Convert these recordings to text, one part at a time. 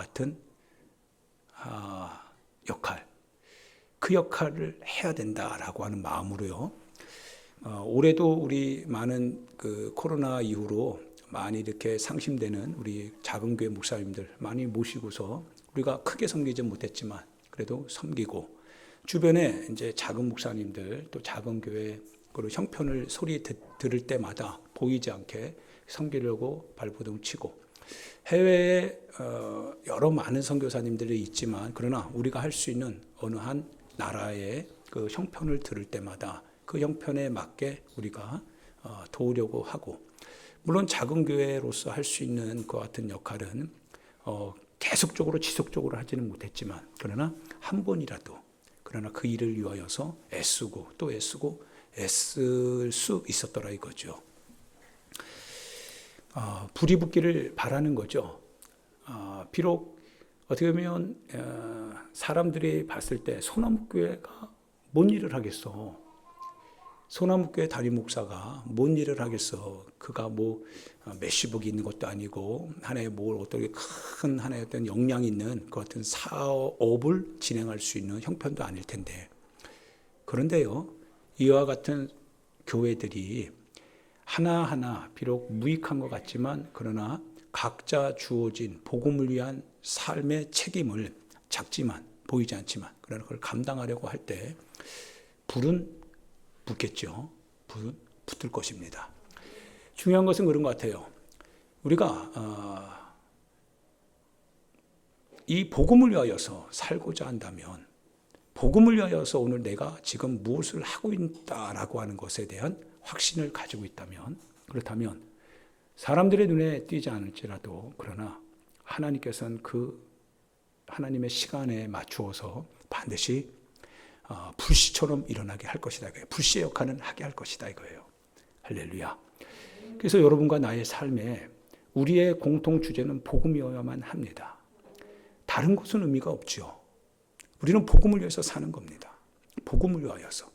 같은 역할, 그 역할을 해야 된다라고 하는 마음으로요. 올해도 우리 많은 그 코로나 이후로 많이 이렇게 상심되는 우리 작은 교회 목사님들 많이 모시고서 우리가 크게 섬기지 못했지만 그래도 섬기고, 주변에 이제 작은 목사님들 또 작은 교회 그리고 형편을 소리 들을 때마다 보이지 않게 섬기려고 발버둥 치고, 해외에 여러 많은 선교사님들이 있지만 그러나 우리가 할 수 있는 어느 한 나라의 그 형편을 들을 때마다 그 형편에 맞게 우리가 도우려고 하고, 물론 작은 교회로서 할 수 있는 그 같은 역할은 계속적으로 지속적으로 하지는 못했지만 그러나 한 번이라도 그러나 그 일을 위하여서 애쓰고 또 애쓰고 애쓸 수 있었더라 이거죠. 불이 붙기를 바라는 거죠. 비록 어떻게 보면 사람들이 봤을 때 소나무교회가 뭔 일을 하겠어. 소나무교회 담임 목사가 뭔 일을 하겠어. 그가 뭐 몇십억이 있는 것도 아니고 하나의 뭘 어떻게 큰 하나의 어떤 역량이 있는 그 같은 사업을 진행할 수 있는 형편도 아닐 텐데, 그런데요, 이와 같은 교회들이 하나하나 비록 무익한 것 같지만 그러나 각자 주어진 복음을 위한 삶의 책임을 작지만 보이지 않지만 그러나 그걸 감당하려고 할 때 불은 붙겠죠. 불은 붙을 것입니다. 중요한 것은 그런 것 같아요. 우리가 이 복음을 위하여서 살고자 한다면, 복음을 위하여서 오늘 내가 지금 무엇을 하고 있다라고 하는 것에 대한 확신을 가지고 있다면, 그렇다면 사람들의 눈에 띄지 않을지라도 그러나 하나님께서는 그 하나님의 시간에 맞추어서 반드시 불씨처럼 일어나게 할 것이다 이거예요. 불씨의 역할은 하게 할 것이다 이거예요. 할렐루야. 그래서 여러분과 나의 삶에 우리의 공통 주제는 복음이어야만 합니다. 다른 것은 의미가 없죠. 우리는 복음을 위해서 사는 겁니다. 복음을 위하여서.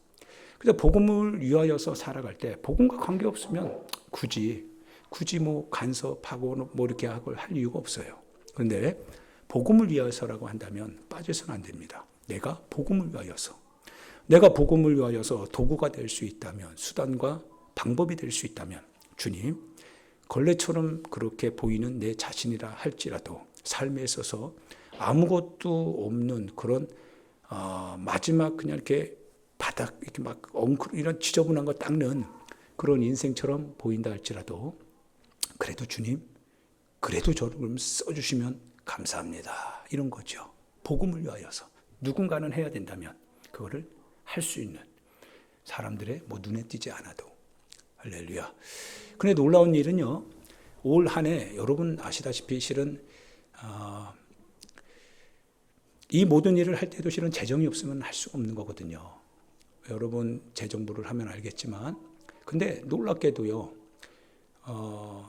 그래서 복음을 위하여서 살아갈 때 복음과 관계없으면 굳이 뭐 간섭하고 뭐 이렇게 하고 할 이유가 없어요. 그런데 복음을 위하여서라고 한다면 빠져서는 안 됩니다. 내가 복음을 위하여서, 내가 복음을 위하여서 도구가 될 수 있다면, 수단과 방법이 될 수 있다면, 주님, 걸레처럼 그렇게 보이는 내 자신이라 할지라도 삶에 있어서 아무것도 없는 그런 마지막 그냥 이렇게 바닥 이렇게 막 이런 지저분한 거 닦는 그런 인생처럼 보인다 할지라도 그래도 주님, 그래도 저를 써주시면 감사합니다. 이런 거죠. 복음을 위하여서 누군가는 해야 된다면 그거를 할 수 있는 사람들의 뭐 눈에 띄지 않아도. 할렐루야. 그런데 놀라운 일은요, 올 한 해 여러분 아시다시피 실은 이 모든 일을 할 때도 실은 재정이 없으면 할 수가 없는 거거든요. 여러분 재정부를 하면 알겠지만, 근데 놀랍게도요,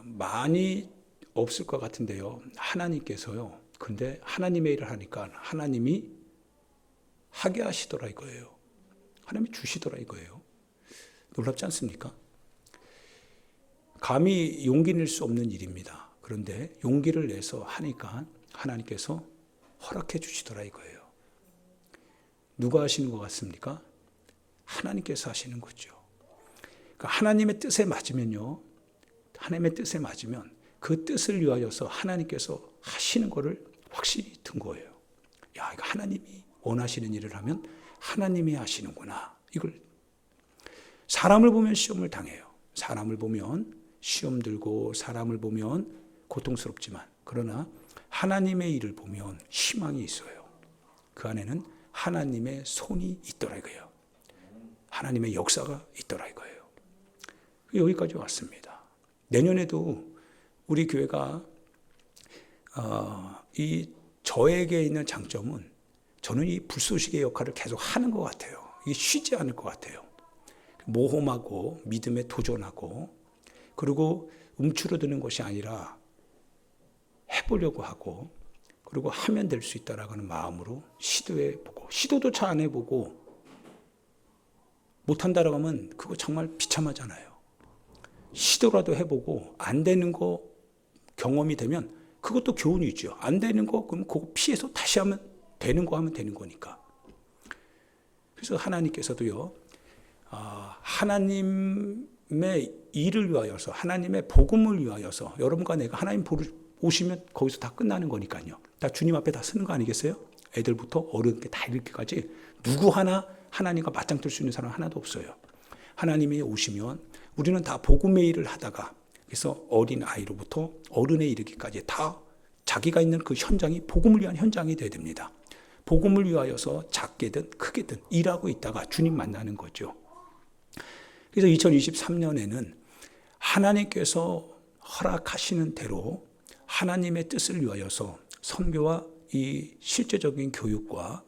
많이 없을 것 같은데요, 하나님께서요, 근데 하나님의 일을 하니까 하나님이 하게 하시더라 이거예요. 하나님이 주시더라 이거예요. 놀랍지 않습니까? 감히 용기 낼 수 없는 일입니다. 그런데 용기를 내서 하니까 하나님께서 허락해 주시더라 이거예요. 누가 하시는 것 같습니까? 하나님께서 하시는 거죠. 그러니까 하나님의 뜻에 맞으면요, 하나님의 뜻에 맞으면 그 뜻을 위하여서 하나님께서 하시는 것을 확실히 든 거예요. 야, 이거 하나님이 원하시는 일을 하면 하나님이 하시는구나. 이걸 사람을 보면 시험을 당해요. 사람을 보면 시험 들고 사람을 보면 고통스럽지만 그러나 하나님의 일을 보면 희망이 있어요. 그 안에는 하나님의 손이 있더라 이거예요. 하나님의 역사가 있더라 이거예요. 여기까지 왔습니다. 내년에도 우리 교회가 이 저에게 있는 장점은 저는 이 불쏘시개 역할을 계속 하는 것 같아요. 이게 쉬지 않을 것 같아요. 모험하고 믿음에 도전하고 그리고 움츠러드는 것이 아니라 해보려고 하고 그리고 하면 될 수 있다라고 하는 마음으로 시도해보고, 시도도 잘 안 해보고 못한다라고 하면 그거 정말 비참하잖아요. 시도라도 해보고 안 되는 거 경험이 되면 그것도 교훈이죠. 안 되는 거 그럼 그거 피해서 다시 하면 되는 거 하면 되는 거니까. 그래서 하나님께서도요, 하나님의 일을 위하여서, 하나님의 복음을 위하여서, 여러분과 내가 하나님 오시면 거기서 다 끝나는 거니까요. 다 주님 앞에 다 서는 거 아니겠어요? 애들부터 어른께 다 이렇게까지 누구 하나 하나님과 맞짱 뜰 수 있는 사람 하나도 없어요. 하나님이 오시면 우리는 다 복음의 일을 하다가, 그래서 어린 아이로부터 어른에 이르기까지 다 자기가 있는 그 현장이 복음을 위한 현장이 되어야 됩니다. 복음을 위하여서 작게든 크게든 일하고 있다가 주님 만나는 거죠. 그래서 2023년에는 하나님께서 허락하시는 대로 하나님의 뜻을 위하여서 선교와 이 실제적인 교육과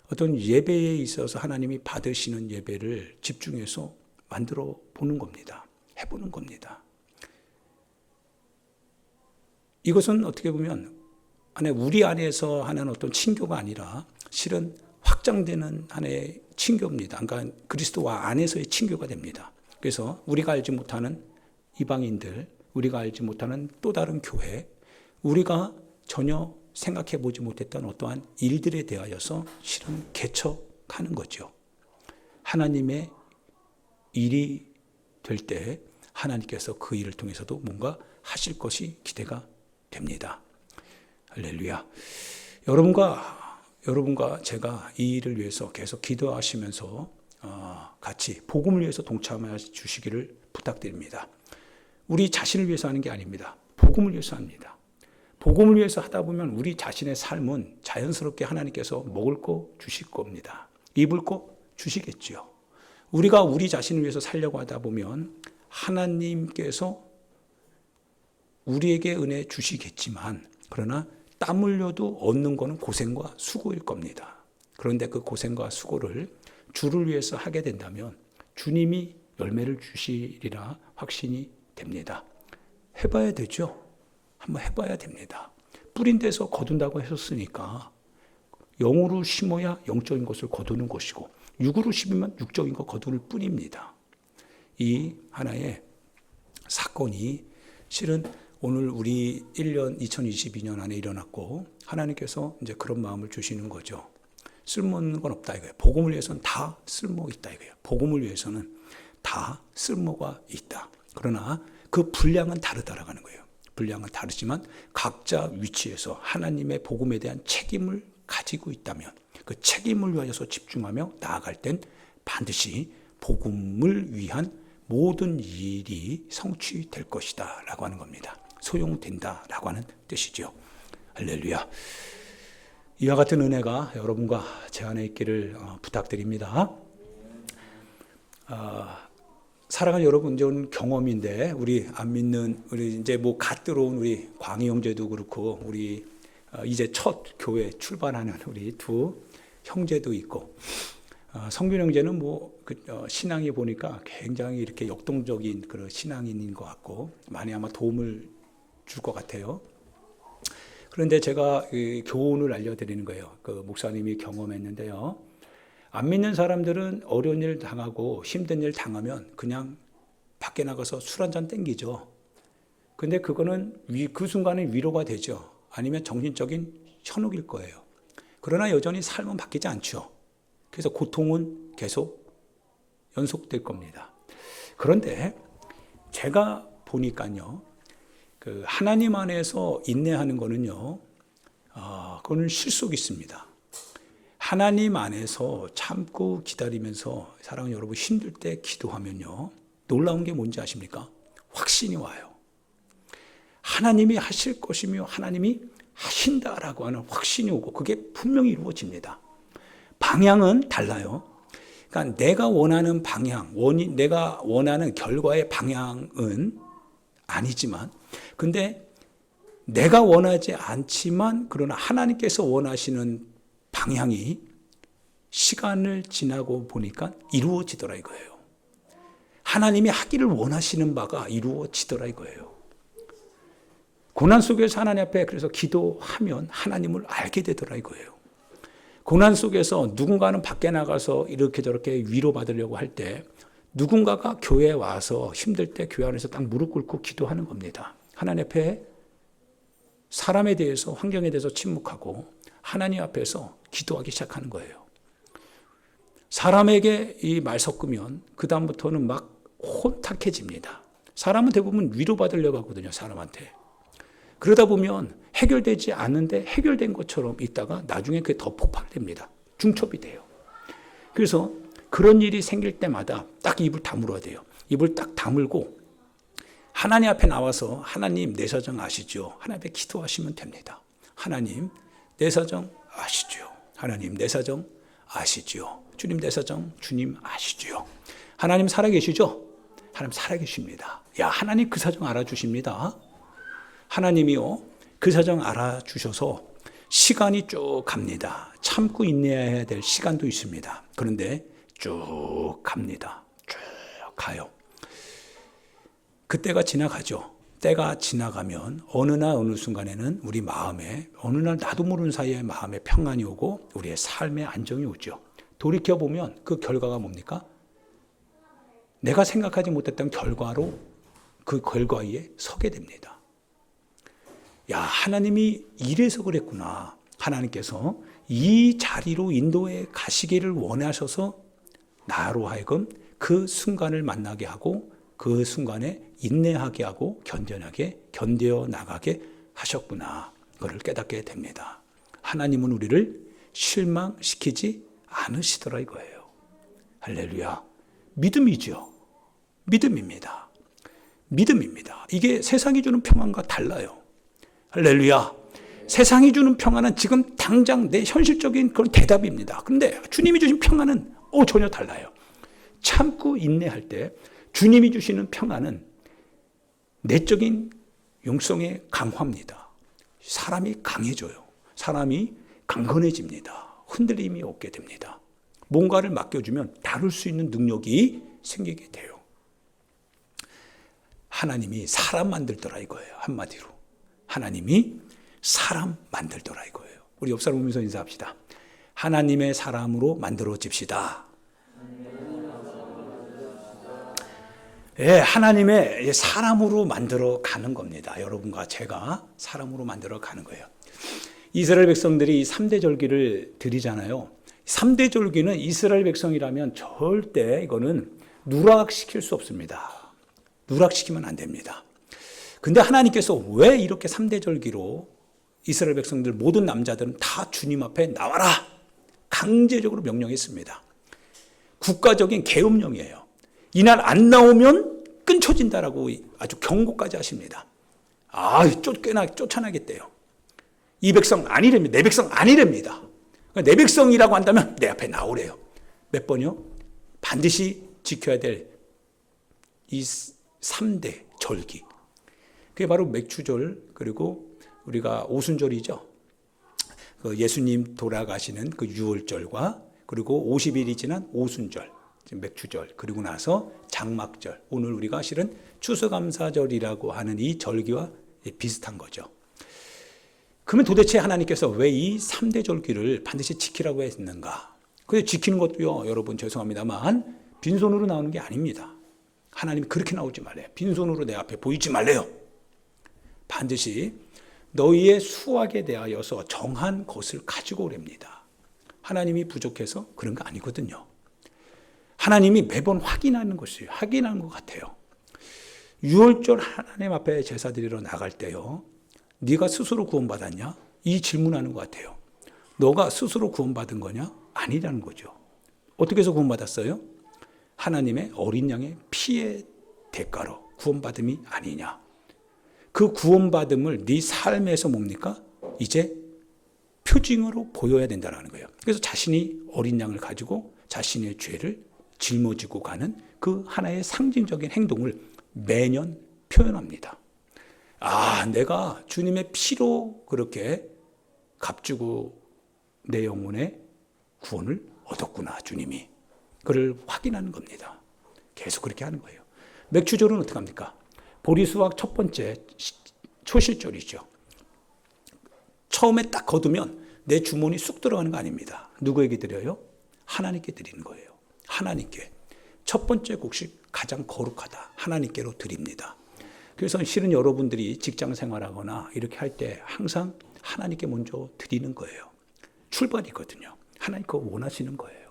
어떤 예배에 있어서 하나님이 받으시는 예배를 집중해서 만들어 보는 겁니다. 해보는 겁니다. 이것은 어떻게 보면 우리 안에서 하는 어떤 친교가 아니라 실은 확장되는 하나의 친교입니다. 그러니까 그리스도와 안에서의 친교가 됩니다. 그래서 우리가 알지 못하는 이방인들, 우리가 알지 못하는 또 다른 교회, 우리가 전혀 생각해 보지 못했던 어떠한 일들에 대하여서 실은 개척하는 거죠. 하나님의 일이 될 때 하나님께서 그 일을 통해서도 뭔가 하실 것이 기대가 됩니다. 할렐루야. 여러분과 제가 이 일을 위해서 계속 기도하시면서 같이 복음을 위해서 동참해 주시기를 부탁드립니다. 우리 자신을 위해서 하는 게 아닙니다. 복음을 위해서 합니다. 복음을 위해서 하다 보면 우리 자신의 삶은 자연스럽게 하나님께서 먹을 거 주실 겁니다. 입을 거 주시겠죠. 우리가 우리 자신을 위해서 살려고 하다 보면 하나님께서 우리에게 은혜 주시겠지만, 그러나 땀 흘려도 얻는 것은 고생과 수고일 겁니다. 그런데 그 고생과 수고를 주를 위해서 하게 된다면 주님이 열매를 주시리라 확신이 됩니다. 해봐야 되죠. 한번 해봐야 됩니다. 뿌린 데서 거둔다고 하셨으니까 영으로 심어야 영적인 것을 거두는 것이고, 육으로 심으면 육적인 것 거두는 뿐입니다. 이 하나의 사건이 실은 오늘 우리 2022년 안에 일어났고, 하나님께서 이제 그런 마음을 주시는 거죠. 쓸모없는 건 없다 이거예요. 복음을 위해서는 다 쓸모 있다 이거예요. 복음을 위해서는 다 쓸모가 있다. 그러나 그 분량은 다르다라고 하는 거예요. 분량은 다르지만 각자 위치에서 하나님의 복음에 대한 책임을 가지고 있다면 그 책임을 위하여서 집중하며 나아갈 땐 반드시 복음을 위한 모든 일이 성취될 것이다 라고 하는 겁니다. 소용된다 라고 하는 뜻이죠. 할렐루야. 이와 같은 은혜가 여러분과 제 안에 있기를 부탁드립니다. 사랑하는 여러분, 이제 경험인데 우리 안 믿는 우리 이제 갓 들어온 우리 광희 형제도 그렇고, 우리 이제 첫 교회 출발하는 우리 두 형제도 있고, 성균 형제는 신앙이 보니까 굉장히 이렇게 역동적인 그런 신앙인인 것 같고 많이 아마 도움을 줄 것 같아요. 그런데 제가 교훈을 알려드리는 거예요. 그 목사님이 경험했는데요. 안 믿는 사람들은 어려운 일 당하고 힘든 일 당하면 그냥 밖에 나가서 술 한잔 땡기죠. 근데 그거는 그 순간에 위로가 되죠. 아니면 정신적인 현혹일 거예요. 그러나 여전히 삶은 바뀌지 않죠. 그래서 고통은 계속 연속될 겁니다. 그런데 제가 보니까요, 그 하나님 안에서 인내하는 거는요, 그거는 실속이 있습니다. 하나님 안에서 참고 기다리면서, 사랑하는 여러분, 힘들 때 기도하면요, 놀라운 게 뭔지 아십니까? 확신이 와요. 하나님이 하실 것이며 하나님이 하신다라고 하는 확신이 오고 그게 분명히 이루어집니다. 방향은 달라요. 그러니까 내가 원하는 방향, 내가 원하는 결과의 방향은 아니지만, 근데 내가 원하지 않지만 그러나 하나님께서 원하시는 방향이 시간을 지나고 보니까 이루어지더라 이거예요. 하나님이 하기를 원하시는 바가 이루어지더라 이거예요. 고난 속에서 하나님 앞에 그래서 기도하면 하나님을 알게 되더라 이거예요. 고난 속에서 누군가는 밖에 나가서 이렇게 저렇게 위로받으려고 할 때 누군가가 교회에 와서 힘들 때 교회 안에서 딱 무릎 꿇고 기도하는 겁니다. 하나님 앞에 사람에 대해서, 환경에 대해서 침묵하고 하나님 앞에서 기도하기 시작하는 거예요. 사람에게 이 말 섞으면 그 다음부터는 막 혼탁해집니다. 사람은 대부분 위로받으려고 하거든요, 사람한테. 그러다 보면 해결되지 않는데 해결된 것처럼 있다가 나중에 그게 더 폭발됩니다. 중첩이 돼요. 그래서 그런 일이 생길 때마다 딱 입을 다물어야 돼요. 입을 딱 다물고 하나님 앞에 나와서 하나님 내 사정 아시죠? 하나님 앞에 기도하시면 됩니다. 하나님 내 사정 아시죠? 하나님 내 사정 아시죠? 주님 내 사정 주님 아시죠? 하나님 살아계시죠? 하나님 살아계십니다. 야, 하나님 그 사정 알아주십니다. 하나님이요 그 사정 알아주셔서 시간이 쭉 갑니다. 참고 인내해야 될 시간도 있습니다. 그런데 쭉 갑니다. 쭉 가요. 그때가 지나가죠. 때가 지나가면 어느 날 어느 순간에는 우리 마음에 어느 날 나도 모르는 사이에 마음에 평안이 오고 우리의 삶의 안정이 오죠. 돌이켜보면 그 결과가 뭡니까? 내가 생각하지 못했던 결과로 그 결과에 서게 됩니다. 야, 하나님이 이래서 그랬구나. 하나님께서 이 자리로 인도에 가시기를 원하셔서 나로 하여금 그 순간을 만나게 하고 그 순간에 인내하게 하고 견뎌나게 견뎌 나가게 하셨구나. 그걸 깨닫게 됩니다. 하나님은 우리를 실망시키지 않으시더라 이거예요. 할렐루야. 믿음이죠. 믿음입니다. 믿음입니다. 이게 세상이 주는 평안과 달라요. 할렐루야. 세상이 주는 평안은 지금 당장 내 현실적인 그런 대답입니다. 그런데 주님이 주신 평안은 전혀 달라요. 참고 인내할 때 주님이 주시는 평안은 내적인 용성의 강화입니다. 사람이 강해져요. 사람이 강건해집니다. 흔들림이 없게 됩니다. 뭔가를 맡겨주면 다룰 수 있는 능력이 생기게 돼요. 하나님이 사람 만들더라 이거예요. 한마디로. 하나님이 사람 만들더라 이거예요. 우리 옆 사람 보면서 인사합시다. 하나님의 사람으로 만들어집시다. 예, 하나님의 사람으로 만들어 가는 겁니다. 여러분과 제가 사람으로 만들어 가는 거예요. 이스라엘 백성들이 3대 절기를 드리잖아요. 3대 절기는 이스라엘 백성이라면 절대 이거는 누락시킬 수 없습니다. 누락시키면 안 됩니다. 근데 하나님께서 왜 이렇게 3대 절기로 이스라엘 백성들 모든 남자들은 다 주님 앞에 나와라 강제적으로 명령했습니다. 국가적인 계엄령이에요. 이날 안 나오면 끊쳐진다라고 아주 경고까지 하십니다. 쫓아나겠대요. 이 백성 아니랍니다. 내 백성 아니랍니다. 내 백성이라고 한다면 내 앞에 나오래요. 몇 번이요? 반드시 지켜야 될 이 3대 절기. 그게 바로 맥추절 그리고 우리가 오순절이죠. 그 예수님 돌아가시는 그 유월절과 그리고 50일이 지난 오순절, 맥추절, 그리고 나서 장막절, 오늘 우리가 실은 추수감사절이라고 하는 이 절기와 비슷한 거죠. 그러면 도대체 하나님께서 왜 이 3대 절기를 반드시 지키라고 했는가? 그래서 지키는 것도요, 여러분 죄송합니다만 빈손으로 나오는 게 아닙니다. 하나님이 그렇게 나오지 말래요. 빈손으로 내 앞에 보이지 말래요. 반드시 너희의 수확에 대하여서 정한 것을 가지고 오랍니다. 하나님이 부족해서 그런 거 아니거든요. 하나님이 매번 확인하는 것이에요. 확인하는 것 같아요. 유월절 하나님 앞에 제사 드리러 나갈 때요. 네가 스스로 구원받았냐? 이 질문하는 것 같아요. 너가 스스로 구원받은 거냐? 아니라는 거죠. 어떻게 해서 구원받았어요? 하나님의 어린 양의 피의 대가로 구원받음이 아니냐. 그 구원받음을 네 삶에서 뭡니까? 이제 표징으로 보여야 된다는 거예요. 그래서 자신이 어린 양을 가지고 자신의 죄를 짊어지고 가는 그 하나의 상징적인 행동을 매년 표현합니다. 내가 주님의 피로 그렇게 값주고 내 영혼의 구원을 얻었구나, 주님이. 그를 확인하는 겁니다. 계속 그렇게 하는 거예요. 맥추절은 어떻게 합니까? 보리수확 첫 번째 초실절이죠. 처음에 딱 거두면 내 주머니 쑥 들어가는 거 아닙니다. 누구에게 드려요? 하나님께 드리는 거예요. 하나님께. 첫 번째 곡식 가장 거룩하다. 하나님께로 드립니다. 그래서 실은 여러분들이 직장 생활하거나 이렇게 할 때 항상 하나님께 먼저 드리는 거예요. 출발이거든요. 하나님 그거 원하시는 거예요.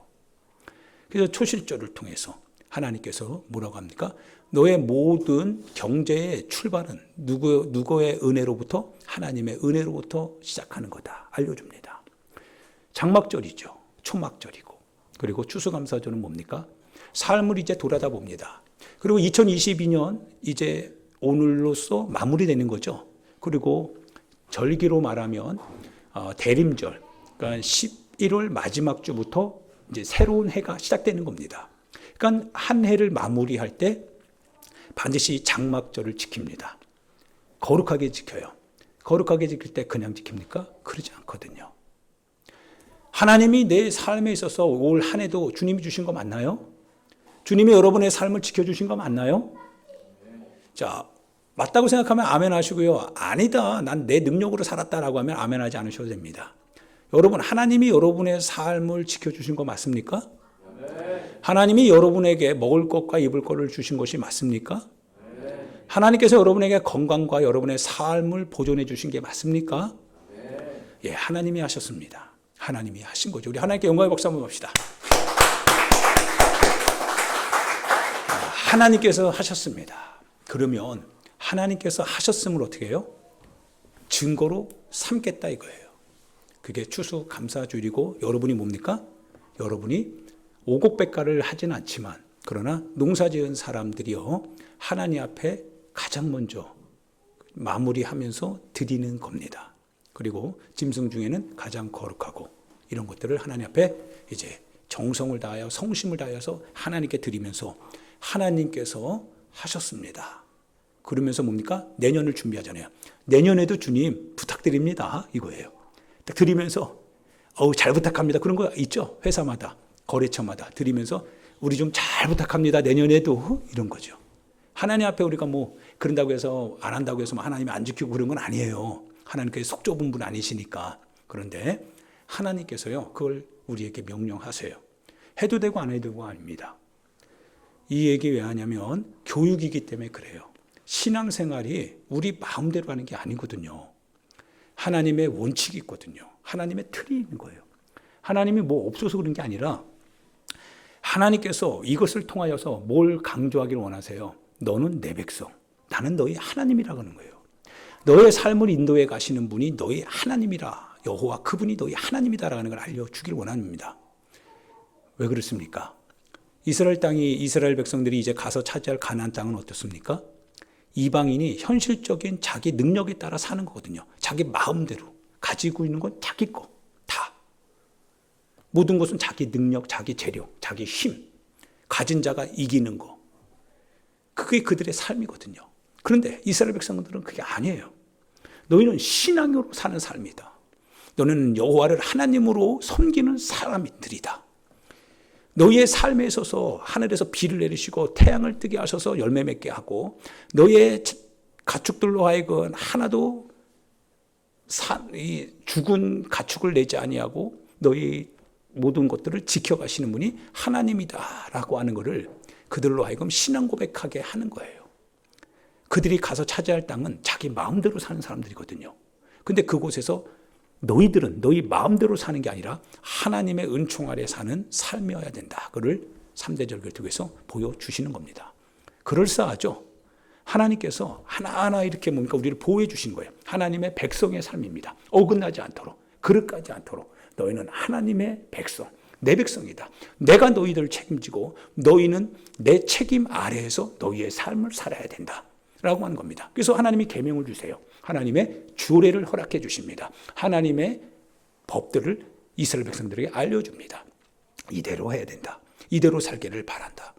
그래서 초실절을 통해서 하나님께서 뭐라고 합니까? 너의 모든 경제의 출발은 누구의 은혜로부터? 하나님의 은혜로부터 시작하는 거다. 알려줍니다. 장막절이죠. 초막절이고. 그리고 추수감사절은 뭡니까? 삶을 이제 돌아다 봅니다. 그리고 2022년 이제 오늘로써 마무리되는 거죠. 그리고 절기로 말하면 대림절, 그러니까 11월 마지막 주부터 이제 새로운 해가 시작되는 겁니다. 그러니까 한 해를 마무리할 때 반드시 장막절을 지킵니다. 거룩하게 지켜요. 거룩하게 지킬 때 그냥 지킵니까? 그러지 않거든요. 하나님이 내 삶에 있어서 올 한 해도 주님이 주신 거 맞나요? 주님이 여러분의 삶을 지켜주신 거 맞나요? 자, 맞다고 생각하면 아멘 하시고요. 아니다, 난 내 능력으로 살았다라고 하면 아멘 하지 않으셔도 됩니다. 여러분, 하나님이 여러분의 삶을 지켜주신 거 맞습니까? 하나님이 여러분에게 먹을 것과 입을 것을 주신 것이 맞습니까? 하나님께서 여러분에게 건강과 여러분의 삶을 보존해 주신 게 맞습니까? 예, 하나님이 하셨습니다. 하나님이 하신 거죠. 우리 하나님께 영광의 박수 한번 봅시다. 하나님께서 하셨습니다. 그러면 하나님께서 하셨음을 어떻게 해요? 증거로 삼겠다 이거예요. 그게 추수감사주일이고 여러분이 뭡니까? 여러분이 오곡백과를 하진 않지만 그러나 농사지은 사람들이요 하나님 앞에 가장 먼저 마무리하면서 드리는 겁니다. 그리고 짐승 중에는 가장 거룩하고 이런 것들을 하나님 앞에 이제 정성을 다하여 성심을 다하여서 하나님께 드리면서 하나님께서 하셨습니다. 그러면서 뭡니까? 내년을 준비하잖아요. 내년에도 주님 부탁드립니다 이거예요. 딱 드리면서 잘 부탁합니다. 그런 거 있죠. 회사마다 거래처마다 드리면서 우리 좀 잘 부탁합니다. 내년에도 이런 거죠. 하나님 앞에 우리가 뭐 그런다고 해서 안 한다고 해서 하나님이 안 지키고 그런 건 아니에요. 하나님께서 속 좁은 분 아니시니까. 그런데 하나님께서요 그걸 우리에게 명령하세요. 해도 되고 안 해도 되고 아닙니다. 이 얘기 왜 하냐면 교육이기 때문에 그래요. 신앙생활이 우리 마음대로 하는 게 아니거든요. 하나님의 원칙이 있거든요. 하나님의 틀이 있는 거예요. 하나님이 뭐 없어서 그런 게 아니라 하나님께서 이것을 통하여서 뭘 강조하기를 원하세요? 너는 내 백성, 나는 너희 하나님이라고 하는 거예요. 너의 삶을 인도해 가시는 분이 너희 하나님이라, 여호와 그분이 너희 하나님이다라는 걸 알려주길 원합니다. 왜 그렇습니까? 이스라엘 백성들이 이제 가서 차지할 가나안 땅은 어떻습니까? 이방인이 현실적인 자기 능력에 따라 사는 거거든요. 자기 마음대로 가지고 있는 건 자기 거 다. 모든 것은 자기 능력, 자기 재력, 자기 힘, 가진 자가 이기는 거. 그게 그들의 삶이거든요. 그런데 이스라엘 백성들은 그게 아니에요. 너희는 신앙으로 사는 삶이다. 너는 여호와를 하나님으로 섬기는 사람들이다. 너희의 삶에 있어서 하늘에서 비를 내리시고 태양을 뜨게 하셔서 열매 맺게 하고 너희의 가축들로 하여금 하나도 죽은 가축을 내지 아니하고 너희 모든 것들을 지켜가시는 분이 하나님이다라고 하는 것을 그들로 하여금 신앙 고백하게 하는 거예요. 그들이 가서 차지할 땅은 자기 마음대로 사는 사람들이거든요. 근데 그곳에서 너희들은 너희 마음대로 사는 게 아니라 하나님의 은총 아래 사는 삶이어야 된다. 그를 3대 절기를 통해서 보여주시는 겁니다. 그럴싸하죠. 하나님께서 하나하나 이렇게 뭡니까? 우리를 보호해 주신 거예요. 하나님의 백성의 삶입니다. 어긋나지 않도록, 그릇까지 않도록 너희는 하나님의 백성, 내 백성이다. 내가 너희들을 책임지고 너희는 내 책임 아래에서 너희의 삶을 살아야 된다. 라고 하는 겁니다. 그래서 하나님이 계명을 주세요. 하나님의 주례를 허락해 주십니다. 하나님의 법들을 이스라엘 백성들에게 알려줍니다. 이대로 해야 된다. 이대로 살기를 바란다.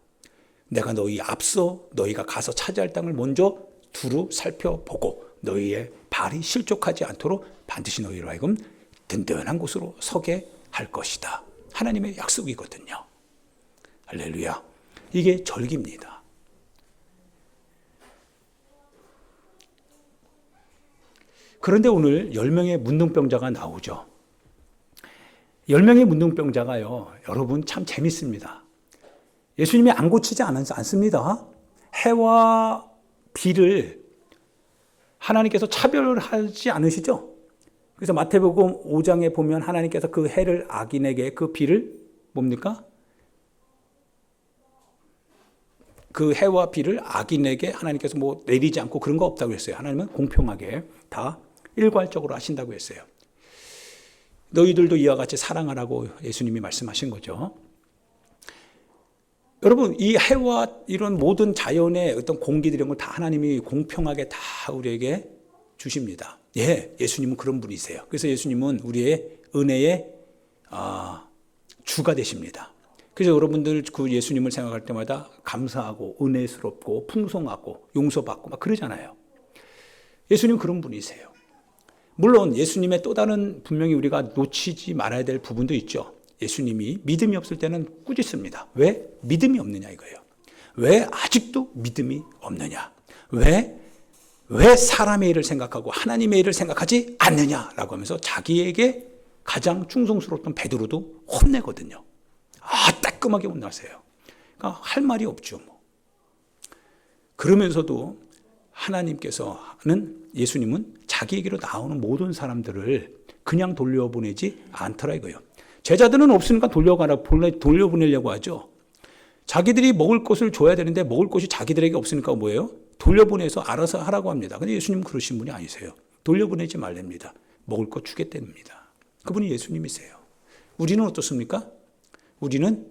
내가 너희 앞서 너희가 가서 차지할 땅을 먼저 두루 살펴보고 너희의 발이 실족하지 않도록 반드시 너희로 하여금 든든한 곳으로 서게 할 것이다. 하나님의 약속이거든요. 할렐루야. 이게 절기입니다. 그런데 오늘 10명의 문둥병자가 나오죠. 10명의 문둥병자가요, 여러분 참 재밌습니다. 예수님이 안 고치지 않습니다. 해와 비를 하나님께서 차별하지 않으시죠? 그래서 마태복음 5장에 보면 하나님께서 그 해를 악인에게 그 비를 뭡니까? 그 해와 비를 악인에게 하나님께서 뭐 내리지 않고 그런 거 없다고 했어요. 하나님은 공평하게 다 일괄적으로 하신다고 했어요. 너희들도 이와 같이 사랑하라고 예수님이 말씀하신 거죠. 여러분, 이 해와 이런 모든 자연의 어떤 공기들 이런 걸 다 하나님이 공평하게 다 우리에게 주십니다. 예, 예수님은 그런 분이세요. 그래서 예수님은 우리의 은혜의 주가 되십니다. 그래서 여러분들 그 예수님을 생각할 때마다 감사하고 은혜스럽고 풍성하고 용서받고 막 그러잖아요. 예수님 그런 분이세요. 물론 예수님의 또 다른 분명히 우리가 놓치지 말아야 될 부분도 있죠. 예수님이 믿음이 없을 때는 꾸짖습니다. 왜 믿음이 없느냐 이거예요. 왜 아직도 믿음이 없느냐. 왜 사람의 일을 생각하고 하나님의 일을 생각하지 않느냐라고 하면서 자기에게 가장 충성스러웠던 베드로도 혼내거든요. 따끔하게 혼나세요. 그러니까 할 말이 없죠. 그러면서도 하나님께서는 예수님은 자기에게로 나오는 모든 사람들을 그냥 돌려보내지 않더라 이거예요. 제자들은 없으니까 돌려보내려고 하죠. 자기들이 먹을 것을 줘야 되는데 먹을 것이 자기들에게 없으니까 뭐예요? 돌려보내서 알아서 하라고 합니다. 근데 예수님은 그러신 분이 아니세요. 돌려보내지 말랍니다. 먹을 것 주겠답니다. 그분이 예수님이세요. 우리는 어떻습니까? 우리는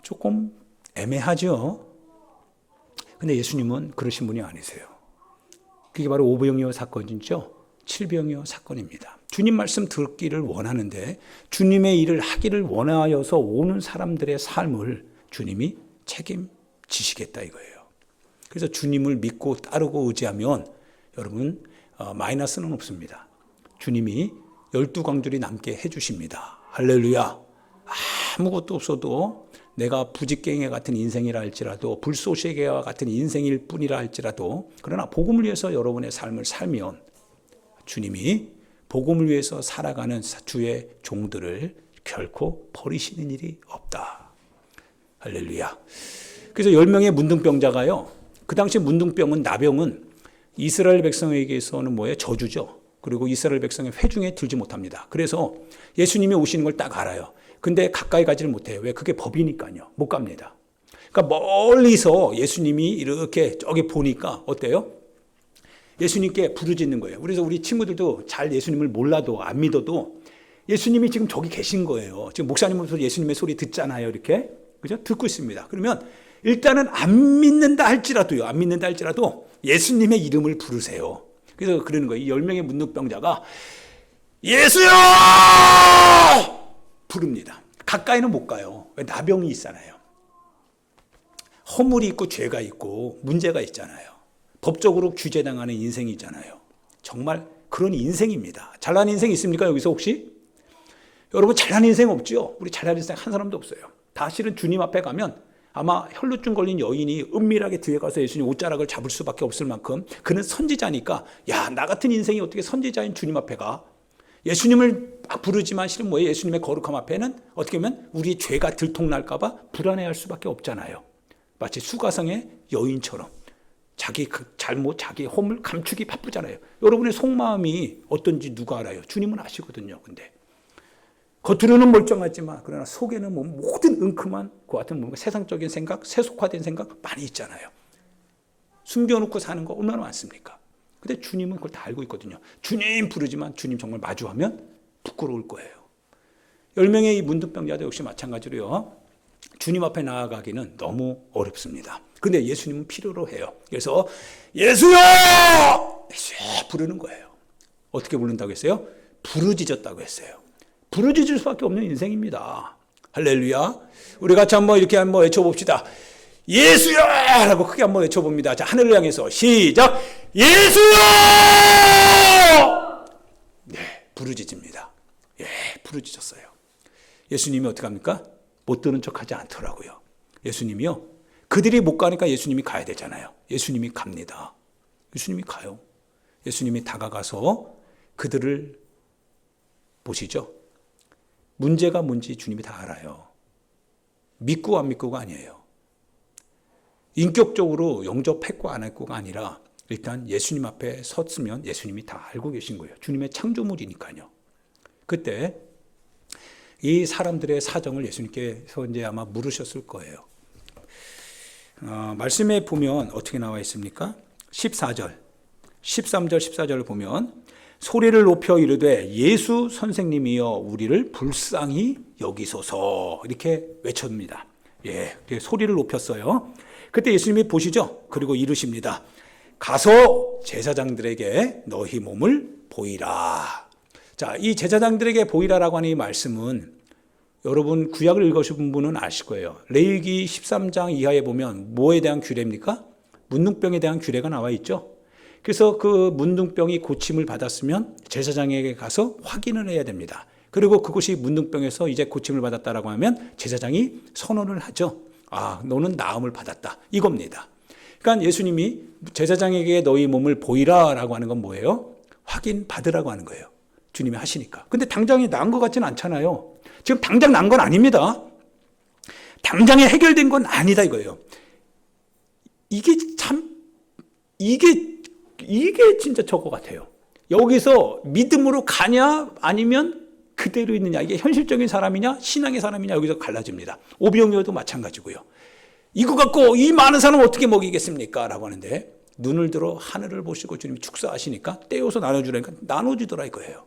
조금 애매하죠. 근데 예수님은 그러신 분이 아니세요. 그게 바로 오병이어 사건이죠. 칠병이어 사건입니다. 주님 말씀 듣기를 원하는데 주님의 일을 하기를 원하여서 오는 사람들의 삶을 주님이 책임지시겠다 이거예요. 그래서 주님을 믿고 따르고 의지하면 여러분 마이너스는 없습니다. 주님이 12광줄이 남게 해주십니다. 할렐루야. 아무것도 없어도 내가 부직갱이 같은 인생이라 할지라도 불쏘시개와 같은 인생일 뿐이라 할지라도 그러나 복음을 위해서 여러분의 삶을 살면 주님이 복음을 위해서 살아가는 주의 종들을 결코 버리시는 일이 없다. 할렐루야. 그래서 10명의 문둥병자가요. 그 당시 문둥병은 나병은 이스라엘 백성에게서는 뭐예요? 저주죠. 그리고 이스라엘 백성의 회중에 들지 못합니다. 그래서 예수님이 오시는 걸 딱 알아요. 근데 가까이 가지를 못해요. 왜? 그게 법이니까요. 못 갑니다. 그러니까 멀리서 예수님이 이렇게 저기 보니까 어때요? 예수님께 부르짖는 거예요. 그래서 우리 친구들도 잘 예수님을 몰라도 안 믿어도 예수님이 지금 저기 계신 거예요. 지금 목사님으로서 예수님의 소리 듣잖아요. 이렇게. 그죠? 듣고 있습니다. 그러면 일단은 안 믿는다 할지라도 예수님의 이름을 부르세요. 그래서 그러는 거예요. 이 10명의 문둥병자가 예수여! 부릅니다. 가까이는 못 가요. 왜? 나병이 있잖아요. 허물이 있고 죄가 있고 문제가 있잖아요. 법적으로 규제당하는 인생이 있잖아요. 정말 그런 인생입니다. 잘난 인생 있습니까? 여기서 혹시? 여러분 잘난 인생 없죠? 우리 잘난 인생 한 사람도 없어요. 다 실은 주님 앞에 가면 아마 혈루증 걸린 여인이 은밀하게 뒤에 가서 예수님 옷자락을 잡을 수밖에 없을 만큼 그는 선지자니까 야, 나 같은 인생이 어떻게 선지자인 주님 앞에 가? 예수님을 막 부르지만 실은 뭐예요? 예수님의 거룩함 앞에는 어떻게 보면 우리의 죄가 들통날까 봐 불안해할 수밖에 없잖아요. 마치 수가성의 여인처럼 자기 잘못, 자기 허물 감추기 바쁘잖아요. 여러분의 속마음이 어떤지 누가 알아요? 주님은 아시거든요. 근데 겉으로는 멀쩡하지만 그러나 속에는 뭐 모든 은큼한 그 같은 뭔가 세상적인 생각, 세속화된 생각 많이 있잖아요. 숨겨놓고 사는 거 얼마나 많습니까? 근데 주님은 그걸 다 알고 있거든요. 주님 부르지만 주님 정말 마주하면 부끄러울 거예요. 10명의 이 문둥병자도 역시 마찬가지로요. 주님 앞에 나아가기는 너무 어렵습니다. 근데 예수님은 필요로 해요. 그래서 예수여! 예수여! 부르는 거예요. 어떻게 부른다고 했어요? 부르짖었다고 했어요. 부르짖을 수밖에 없는 인생입니다. 할렐루야. 우리 같이 한번 이렇게 한번 외쳐봅시다. 예수여! 라고 크게 한번 외쳐봅니다. 자, 하늘을 향해서 시작! 예수여! 네, 부르짖습니다. 예, 부르짖었어요. 예수님이 어떻게 합니까? 못 들은 척하지 않더라고요. 예수님이요. 그들이 못 가니까 예수님이 가야 되잖아요. 예수님이 갑니다. 예수님이 가요. 예수님이 다가가서 그들을 보시죠. 문제가 뭔지 주님이 다 알아요. 믿고 안 믿고가 아니에요. 인격적으로 영접했고 안 했고가 아니라 일단 예수님 앞에 섰으면 예수님이 다 알고 계신 거예요. 주님의 창조물이니까요. 그때 이 사람들의 사정을 예수님께서 이제 아마 물으셨을 거예요. 말씀에 보면 어떻게 나와 있습니까? 14절, 13절, 14절을 보면 소리를 높여 이르되 예수 선생님이여 우리를 불쌍히 여기소서 이렇게 외쳤습니다. 예, 소리를 높였어요. 그때 예수님이 보시죠. 그리고 이르십니다. 가서 제사장들에게 너희 몸을 보이라. 자, 이 제사장들에게 보이라라고 하는 이 말씀은 여러분 구약을 읽으신 분은 아실 거예요. 레위기 13장 이하에 보면 뭐에 대한 규례입니까? 문둥병에 대한 규례가 나와 있죠. 그래서 그 문둥병이 고침을 받았으면 제사장에게 가서 확인을 해야 됩니다. 그리고 그것이 문둥병에서 이제 고침을 받았다라고 하면 제사장이 선언을 하죠. 아, 너는 나음을 받았다. 이겁니다. 그러니까 예수님이 제사장에게 너희 몸을 보이라라고 하는 건 뭐예요? 확인 받으라고 하는 거예요. 주님이 하시니까. 근데 당장에 나은 것 같지는 않잖아요. 지금 당장 난 건 아닙니다. 당장에 해결된 건 아니다 이거예요. 이게 진짜 저거 같아요. 여기서 믿음으로 가냐 아니면 그대로 있느냐, 이게 현실적인 사람이냐 신앙의 사람이냐 여기서 갈라집니다. 오병이어도 마찬가지고요. 이거 갖고 이 많은 사람 어떻게 먹이겠습니까? 라고 하는데 눈을 들어 하늘을 보시고 주님이 축사하시니까 떼어서 나눠주라니까 나눠주더라 이거예요.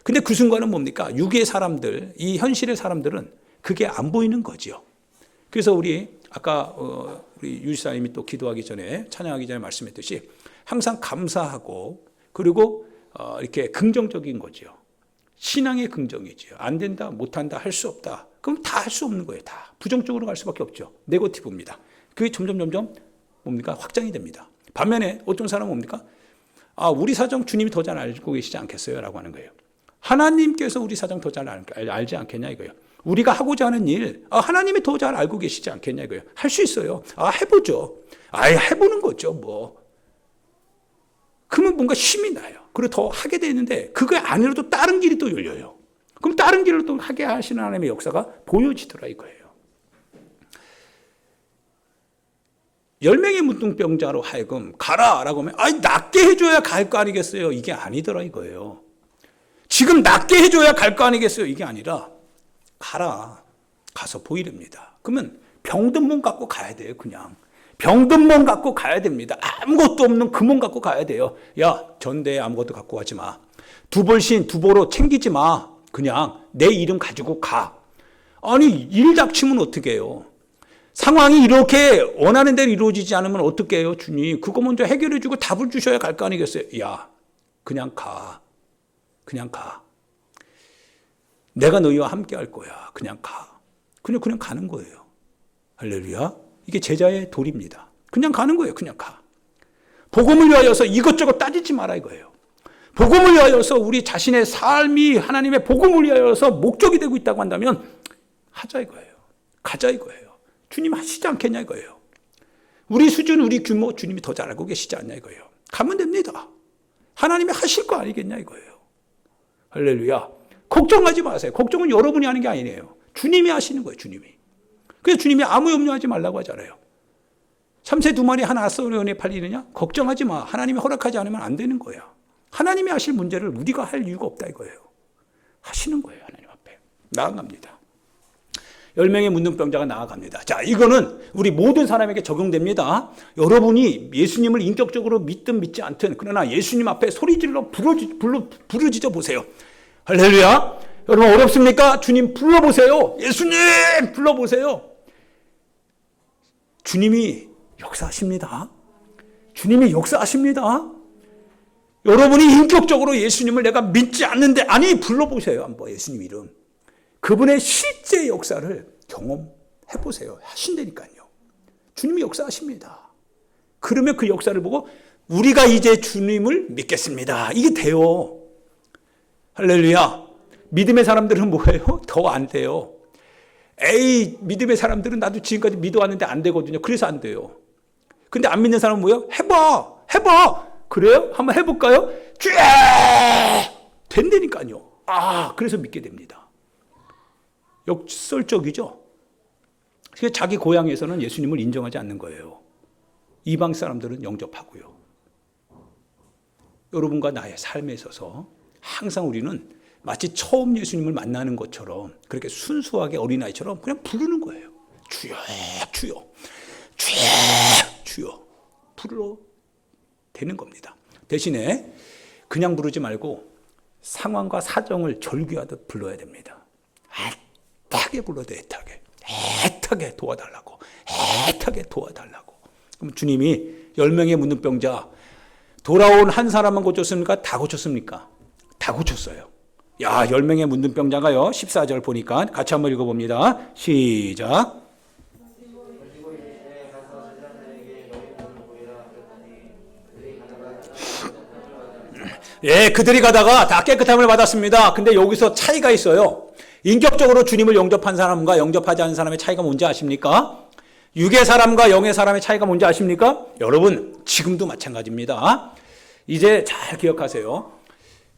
근데 그 순간은 뭡니까? 육의 사람들, 이 현실의 사람들은 그게 안 보이는 거지요. 그래서 우리 아까 우리 유지사님이 또 기도하기 전에 찬양하기 전에 말씀했듯이 항상 감사하고 그리고 이렇게 긍정적인 거죠. 신앙의 긍정이지요. 안 된다, 못한다, 할 수 없다. 그럼 다 할 수 없는 거예요. 다 부정적으로 갈 수밖에 없죠. 네거티브입니다. 그게 점점 뭡니까? 확장이 됩니다. 반면에 어떤 사람은 뭡니까? 아, 우리 사정 주님이 더 잘 알고 계시지 않겠어요? 라고 하는 거예요. 하나님께서 우리 사정 더 잘 알지 않겠냐 이거예요. 우리가 하고자 하는 일, 하나님이 더 잘 알고 계시지 않겠냐 이거예요. 할 수 있어요. 해보죠. 해보는 거죠, 뭐. 그러면 뭔가 힘이 나요. 그리고 더 하게 되는데 그거 아니라도 다른 길이 또 열려요. 그럼 다른 길을 또 하게 하시는 하나님의 역사가 보여지더라 이거예요. 10명의 문둥병자로 하여금 가라라고 하면 낫게 해줘야 갈 거 아니겠어요. 이게 아니더라 이거예요. 지금 낫게 해줘야 갈 거 아니겠어요. 이게 아니라 가라. 가서 보이랍니다. 그러면 병든 몸 갖고 가야 돼요. 그냥. 병든 몸 갖고 가야 됩니다. 아무것도 없는 그 몸 갖고 가야 돼요. 야, 전대에 아무것도 갖고 가지 마. 두벌신, 두보로 챙기지 마. 그냥 내 이름 가지고 가. 아니, 일 닥치면 어떻게 해요? 상황이 이렇게 원하는 대로 이루어지지 않으면 어떻게 해요, 주님? 그거 먼저 해결해 주고 답을 주셔야 갈 거 아니겠어요? 야, 그냥 가. 그냥 가. 내가 너희와 함께 할 거야. 그냥 가. 그냥 가는 거예요. 할렐루야. 이게 제자의 도리입니다. 그냥 가는 거예요. 그냥 가. 복음을 위하여서 이것저것 따지지 마라 이거예요. 복음을 위하여서 우리 자신의 삶이 하나님의 복음을 위하여서 목적이 되고 있다고 한다면 하자 이거예요. 가자 이거예요. 주님 하시지 않겠냐 이거예요. 우리 수준, 우리 규모 주님이 더 잘 알고 계시지 않냐 이거예요. 가면 됩니다. 하나님이 하실 거 아니겠냐 이거예요. 할렐루야. 걱정하지 마세요. 걱정은 여러분이 하는 게 아니에요. 주님이 하시는 거예요. 주님이. 그래서 주님이 아무 염려하지 말라고 하잖아요. 참새 2마리 하나 썰어내 팔리느냐? 걱정하지 마. 하나님이 허락하지 않으면 안 되는 거야. 하나님이 하실 문제를 우리가 할 이유가 없다 이거예요. 하시는 거예요. 하나님 앞에. 나아갑니다. 10명의 문둥병자가 나아갑니다. 자, 이거는 우리 모든 사람에게 적용됩니다. 여러분이 예수님을 인격적으로 믿든 믿지 않든 그러나 예수님 앞에 소리질러 부르짖어 보세요. 할렐루야. 여러분 어렵습니까? 주님 불러보세요. 예수님 불러보세요. 주님이 역사하십니다. 주님이 역사하십니다. 여러분이 인격적으로 예수님을 내가 믿지 않는데 아니 불러보세요. 한번 예수님 이름. 그분의 실제 역사를 경험해보세요. 하신다니까요. 주님이 역사하십니다. 그러면 그 역사를 보고 우리가 이제 주님을 믿겠습니다. 이게 돼요. 할렐루야. 믿음의 사람들은 뭐예요? 더 안 돼요. 믿음의 사람들은 나도 지금까지 믿어왔는데 안 되거든요. 그래서 안 돼요. 근데 안 믿는 사람은 뭐예요? 해봐. 그래요? 한번 해볼까요? 된다니까요. 그래서 믿게 됩니다. 역설적이죠. 자기 고향에서는 예수님을 인정하지 않는 거예요. 이방 사람들은 영접하고요. 여러분과 나의 삶에 있어서 항상 우리는 마치 처음 예수님을 만나는 것처럼 그렇게 순수하게 어린아이처럼 그냥 부르는 거예요. 주여, 주여, 주여, 주여 불러 되는 겁니다. 대신에 그냥 부르지 말고 상황과 사정을 절규하듯 불러야 됩니다. 애타게 불러야 돼. 애타게 도와달라고. 애타게 도와달라고. 그럼 주님이 10명의 문둥병자 돌아온 한 사람만 고쳤습니까? 다 고쳤습니까? 다 고쳤어요. 야, 10명의 문둥병자가요. 14절 보니까 같이 한번 읽어봅니다. 시작. 예, 그들이 가다가 다 깨끗함을 받았습니다. 근데 여기서 차이가 있어요. 인격적으로 주님을 영접한 사람과 영접하지 않은 사람의 차이가 뭔지 아십니까? 육의 사람과 영의 사람의 차이가 뭔지 아십니까? 여러분, 지금도 마찬가지입니다. 이제 잘 기억하세요.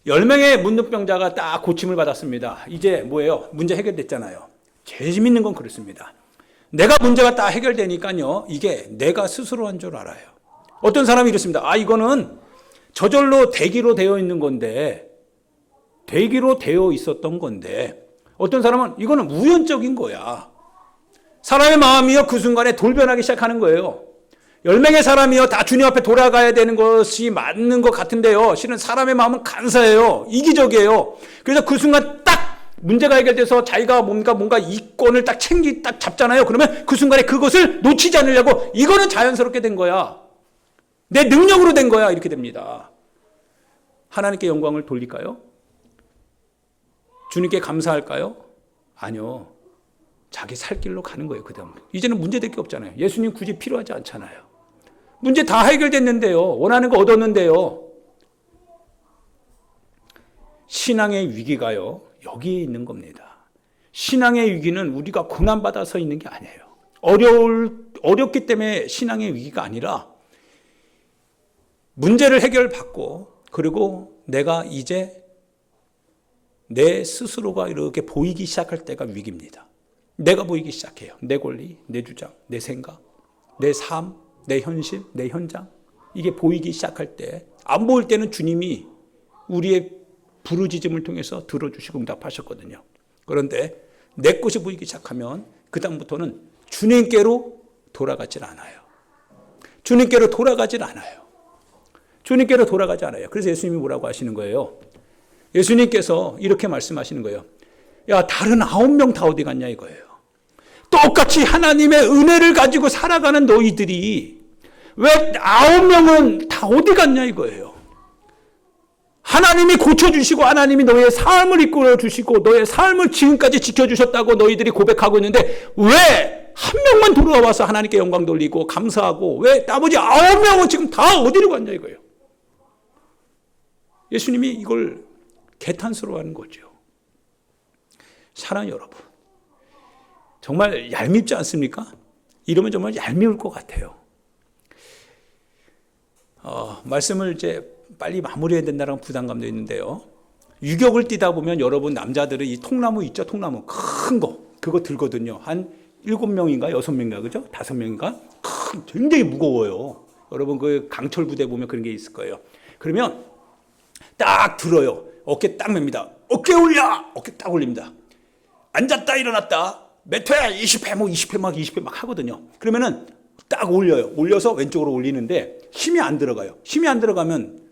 10명의 문둥병자가 딱 고침을 받았습니다. 이제 뭐예요? 문제 해결됐잖아요. 제일 재밌는 건 그렇습니다. 내가 문제가 딱 해결되니까요. 이게 내가 스스로 한 줄 알아요. 어떤 사람이 이렇습니다. 아, 이거는 저절로 되기로 되어 있는 건데, 되기로 되어 있었던 건데, 어떤 사람은 이거는 우연적인 거야. 사람의 마음이요, 그 순간에 돌변하기 시작하는 거예요. 10명의 사람이요, 다 주님 앞에 돌아가야 되는 것이 맞는 것 같은데요. 실은 사람의 마음은 간사해요. 이기적이에요. 그래서 그 순간 딱 문제가 해결돼서 자기가 뭔가 이권을 딱 잡잖아요. 그러면 그 순간에 그것을 놓치지 않으려고 이거는 자연스럽게 된 거야. 내 능력으로 된 거야. 이렇게 됩니다. 하나님께 영광을 돌릴까요? 주님께 감사할까요? 아니요. 자기 살 길로 가는 거예요. 그 다음 이제는 문제될 게 없잖아요. 예수님 굳이 필요하지 않잖아요. 문제 다 해결됐는데요. 원하는 거 얻었는데요. 신앙의 위기가요. 여기에 있는 겁니다. 신앙의 위기는 우리가 고난받아서 있는 게 아니에요. 어렵기 때문에 신앙의 위기가 아니라 문제를 해결받고 그리고 내가 이제 내 스스로가 이렇게 보이기 시작할 때가 위기입니다. 내가 보이기 시작해요. 내 권리, 내 주장, 내 생각, 내 삶, 내 현실, 내 현장. 이게 보이기 시작할 때, 안 보일 때는 주님이 우리의 부르짖음을 통해서 들어주시고 응답하셨거든요. 그런데 내 것이 보이기 시작하면 그 다음부터는 주님께로 돌아가질 않아요. 주님께로 돌아가질 않아요. 주님께로 돌아가지 않아요. 그래서 예수님이 뭐라고 하시는 거예요? 예수님께서 이렇게 말씀하시는 거예요. 야, 다른 9명 다 어디 갔냐 이거예요. 똑같이 하나님의 은혜를 가지고 살아가는 너희들이 왜 9명은 다 어디 갔냐 이거예요. 하나님이 고쳐주시고 하나님이 너의 삶을 이끌어 주시고 너의 삶을 지금까지 지켜주셨다고 너희들이 고백하고 있는데 왜 한 명만 돌아와서 하나님께 영광 돌리고 감사하고 왜 나머지 9명은 지금 다 어디로 갔냐 이거예요. 예수님이 이걸 개탄스러워하는 거죠. 사랑하는 여러분, 정말 얄밉지 않습니까? 이러면 정말 얄미울 것 같아요. 말씀을 이제 빨리 마무리해야 된다는 부담감도 있는데요. 유격을 뛰다 보면 여러분 남자들은 이 통나무 있죠? 통나무 큰 거 그거 들거든요. 한 7명인가 6명인가 그죠? 5명인가? 굉장히 무거워요. 여러분 그 강철 부대 보면 그런 게 있을 거예요. 그러면 딱 들어요. 어깨 딱 맵니다. 어깨 올려! 어깨 딱 올립니다. 앉았다 일어났다. 몇 회? 20회 뭐 20회 막 하거든요. 그러면은 딱 올려요. 올려서 왼쪽으로 올리는데 힘이 안 들어가요. 힘이 안 들어가면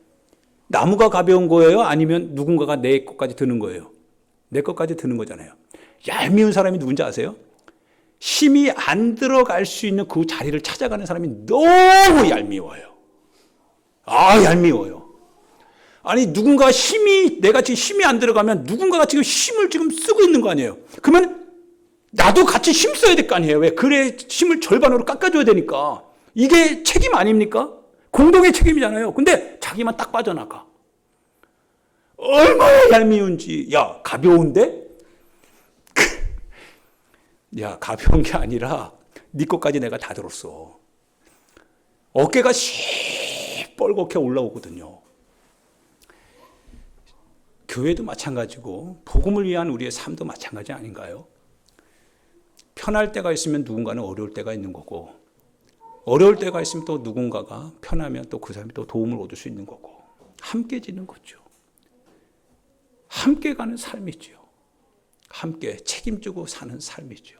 나무가 가벼운 거예요? 아니면 누군가가 내 것까지 드는 거예요? 내 것까지 드는 거잖아요. 얄미운 사람이 누군지 아세요? 힘이 안 들어갈 수 있는 그 자리를 찾아가는 사람이 너무 얄미워요. 얄미워요. 아니 누군가 내가 지금 힘이 안 들어가면 누군가가 지금 힘을 지금 쓰고 있는 거 아니에요. 그러면 나도 같이 힘 써야 될 거 아니에요. 왜? 그래 힘을 절반으로 깎아줘야 되니까. 이게 책임 아닙니까? 공동의 책임이잖아요. 근데 자기만 딱 빠져나가. 얼마나 얄미운지. 야, 가벼운데? 야, 가벼운 게 아니라 네 것까지 내가 다 들었어. 어깨가 시뻘겋게 올라오거든요. 교회도 마찬가지고 복음을 위한 우리의 삶도 마찬가지 아닌가요? 편할 때가 있으면 누군가는 어려울 때가 있는 거고 어려울 때가 있으면 또 누군가가 편하면 또 그 사람이 또 도움을 얻을 수 있는 거고 함께 지는 거죠. 함께 가는 삶이죠. 함께 책임지고 사는 삶이죠.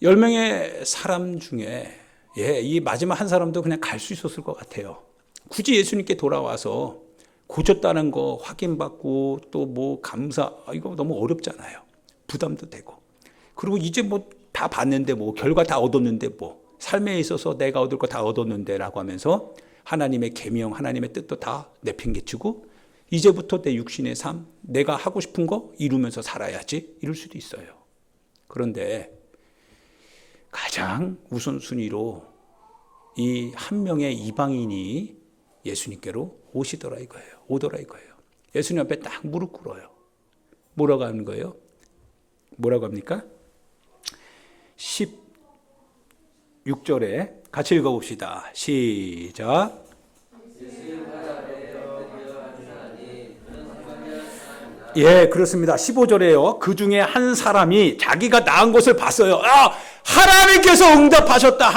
10명의 사람 중에 이 마지막 한 사람도 그냥 갈 수 있었을 것 같아요. 굳이 예수님께 돌아와서 고쳤다는 거 확인받고 또 뭐 감사, 이거 너무 어렵잖아요. 부담도 되고. 그리고 이제 뭐 다 봤는데 뭐 결과 다 얻었는데 뭐 삶에 있어서 내가 얻을 거 다 얻었는데 라고 하면서 하나님의 계명, 하나님의 뜻도 다 내팽개치고 이제부터 내 육신의 삶, 내가 하고 싶은 거 이루면서 살아야지 이럴 수도 있어요. 그런데 가장 우선순위로 이 한 명의 이방인이 예수님께로 오더라 이거예요. 예수님 앞에 딱 무릎 꿇어요. 뭐라고 하는 거예요? 뭐라고 합니까? 16절에 같이 읽어봅시다. 시작. 예, 그렇습니다. 15절에요. 그 중에 한 사람이 자기가 나은 것을 봤어요. 하나님께서 응답하셨다.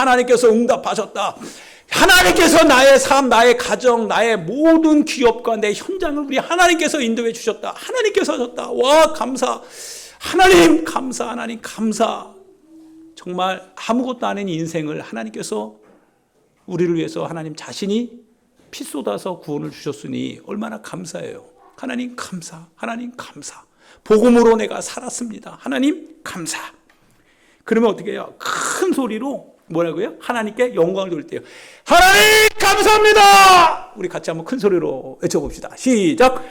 하나님께서 나의 삶, 나의 가정, 나의 모든 기업과 내 현장을 우리 하나님께서 인도해 주셨다. 하나님께서 하셨다. 와, 감사. 하나님 감사. 정말 아무것도 아닌 인생을 하나님께서 우리를 위해서 하나님 자신이 피 쏟아서 구원을 주셨으니 얼마나 감사해요. 하나님 감사. 복음으로 내가 살았습니다. 하나님 감사. 그러면 어떻게 해요? 큰 소리로 뭐라고요? 하나님께 영광을 돌릴게요. 하나님 감사합니다. 우리 같이 한번 큰 소리로 외쳐봅시다. 시작.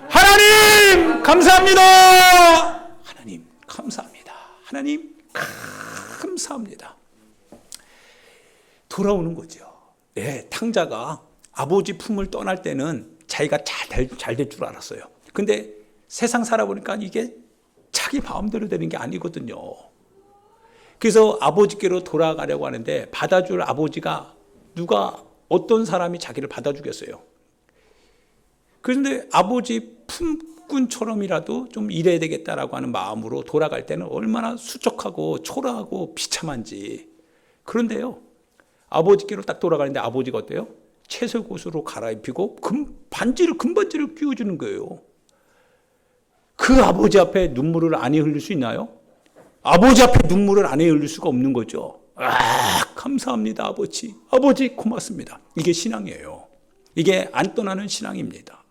하나님 감사합니다. 하나님 감사합니다. 하나님 감사합니다. 돌아오는 거죠. 네, 탕자가 아버지 품을 떠날 때는 자기가 잘 될 줄 알았어요. 근데 세상 살아보니까 이게 자기 마음대로 되는 게 아니거든요. 그래서 아버지께로 돌아가려고 하는데 받아줄 아버지가 어떤 사람이 자기를 받아주겠어요. 그런데 아버지 품꾼처럼이라도 좀 일해야 되겠다라고 하는 마음으로 돌아갈 때는 얼마나 수척하고 초라하고 비참한지. 그런데요, 아버지께로 딱 돌아가는데 아버지가 어때요? 채색옷으로 갈아입히고 금반지를 끼워주는 거예요. 그 아버지 앞에 눈물을 안 흘릴 수 있나요? 아버지 앞에 눈물을 안 흘릴 수가 없는 거죠. 감사합니다, 아버지. 아버지 고맙습니다. 이게 신앙이에요. 이게 안 떠나는 신앙입니다.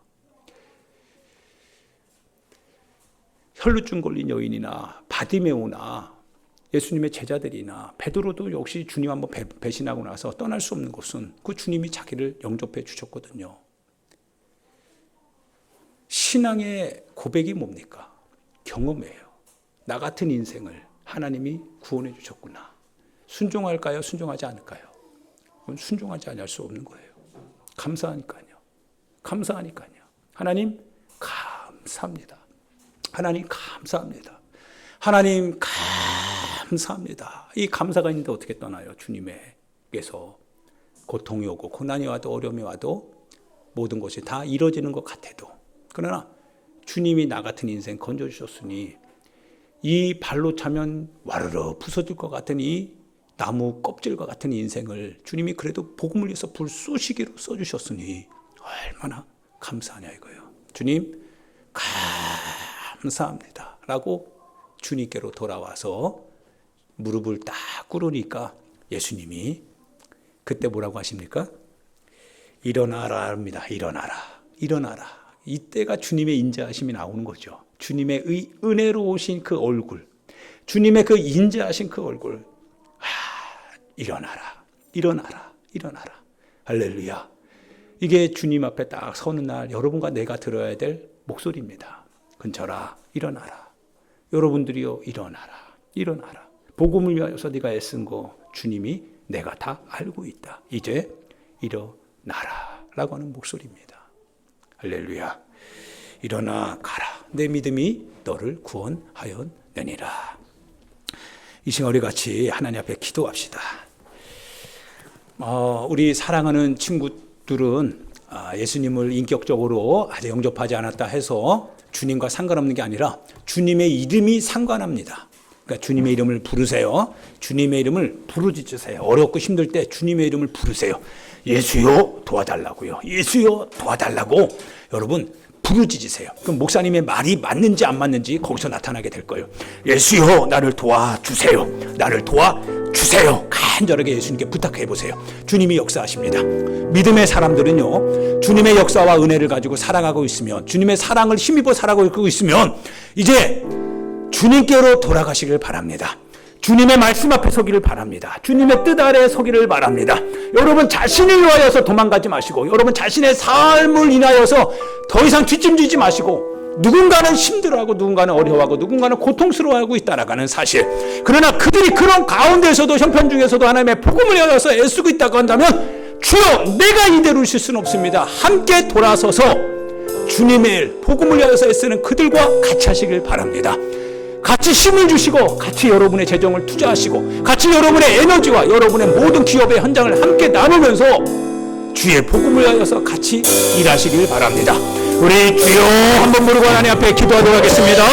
혈루증 걸린 여인이나 바디메오나 예수님의 제자들이나 베드로도 역시 주님 한번 배신하고 나서 떠날 수 없는 것은 그 주님이 자기를 영접해 주셨거든요. 신앙의 고백이 뭡니까? 경험이에요. 나 같은 인생을 하나님이 구원해 주셨구나. 순종할까요? 순종하지 않을까요? 그건 순종하지 않을 수 없는 거예요. 감사하니까요. 하나님 감사합니다. 하나님 감사합니다. 이 감사가 있는데 어떻게 떠나요? 주님에게서 고통이 오고 고난이 와도 어려움이 와도 모든 것이 다 이루어지는 것 같아도, 그러나 주님이 나 같은 인생 건져주셨으니 이 발로 차면 와르르 부서질 것 같은 이 나무 껍질과 같은 인생을 주님이 그래도 복음을 위해서 불쏘시개로 써주셨으니 얼마나 감사하냐 이거예요. 주님 감사합니다 라고 주님께로 돌아와서 무릎을 딱 꿇으니까 예수님이 그때 뭐라고 하십니까? 일어나라 합니다. 일어나라. 이때가 주님의 인자하심이 나오는 거죠. 주님의 은혜로우신 그 얼굴, 주님의 그 인자하신 그 얼굴. 일어나라. 할렐루야. 이게 주님 앞에 딱 서는 날 여러분과 내가 들어야 될 목소리입니다. 근처라, 일어나라. 여러분들이요, 일어나라. 복음을 위하여서 네가 애쓴 거 주님이 내가 다 알고 있다. 이제 일어나라 라고 하는 목소리입니다. 할렐루야. 일어나 가라. 내 믿음이 너를 구원하였느니라. 이 시간 우리 같이 하나님 앞에 기도합시다. 우리 사랑하는 친구들은 예수님을 인격적으로 아직 영접하지 않았다 해서 주님과 상관없는 게 아니라 주님의 이름이 상관합니다. 그러니까 주님의 이름을 부르세요. 주님의 이름을 부르짖으세요. 어렵고 힘들 때 주님의 이름을 부르세요. 예수여 도와달라고요. 예수여 도와달라고 여러분 부르짖으세요. 그럼 목사님의 말이 맞는지 안 맞는지 거기서 나타나게 될 거예요. 예수여 나를 도와주세요. 나를 도와주세요. 간절하게 예수님께 부탁해 보세요. 주님이 역사하십니다. 믿음의 사람들은요, 주님의 역사와 은혜를 가지고 살아가고 있으면, 주님의 사랑을 힘입어 살아가고 있으면 이제 주님께로 돌아가시길 바랍니다. 주님의 말씀 앞에 서기를 바랍니다. 주님의 뜻 아래에 서기를 바랍니다. 여러분 자신을 위하여서 도망가지 마시고, 여러분 자신의 삶을 인하여서 더 이상 뒷짐지지 마시고, 누군가는 힘들어하고 누군가는 어려워하고 누군가는 고통스러워하고 있다라는 사실, 그러나 그들이 그런 가운데서도 형편 중에서도 하나님의 복음을 위하여서 애쓰고 있다고 한다면, 주여 내가 이대로 있을 수는 없습니다. 함께 돌아서서 주님의 복음을 위하여서 애쓰는 그들과 같이 하시길 바랍니다. 같이 힘을 주시고 같이 여러분의 재정을 투자하시고 같이 여러분의 에너지와 여러분의 모든 기업의 현장을 함께 나누면서 주의 복음을 위하여서 같이 일하시길 바랍니다. 우리 주여 한번 부르고 하나님 앞에 기도하도록 하겠습니다.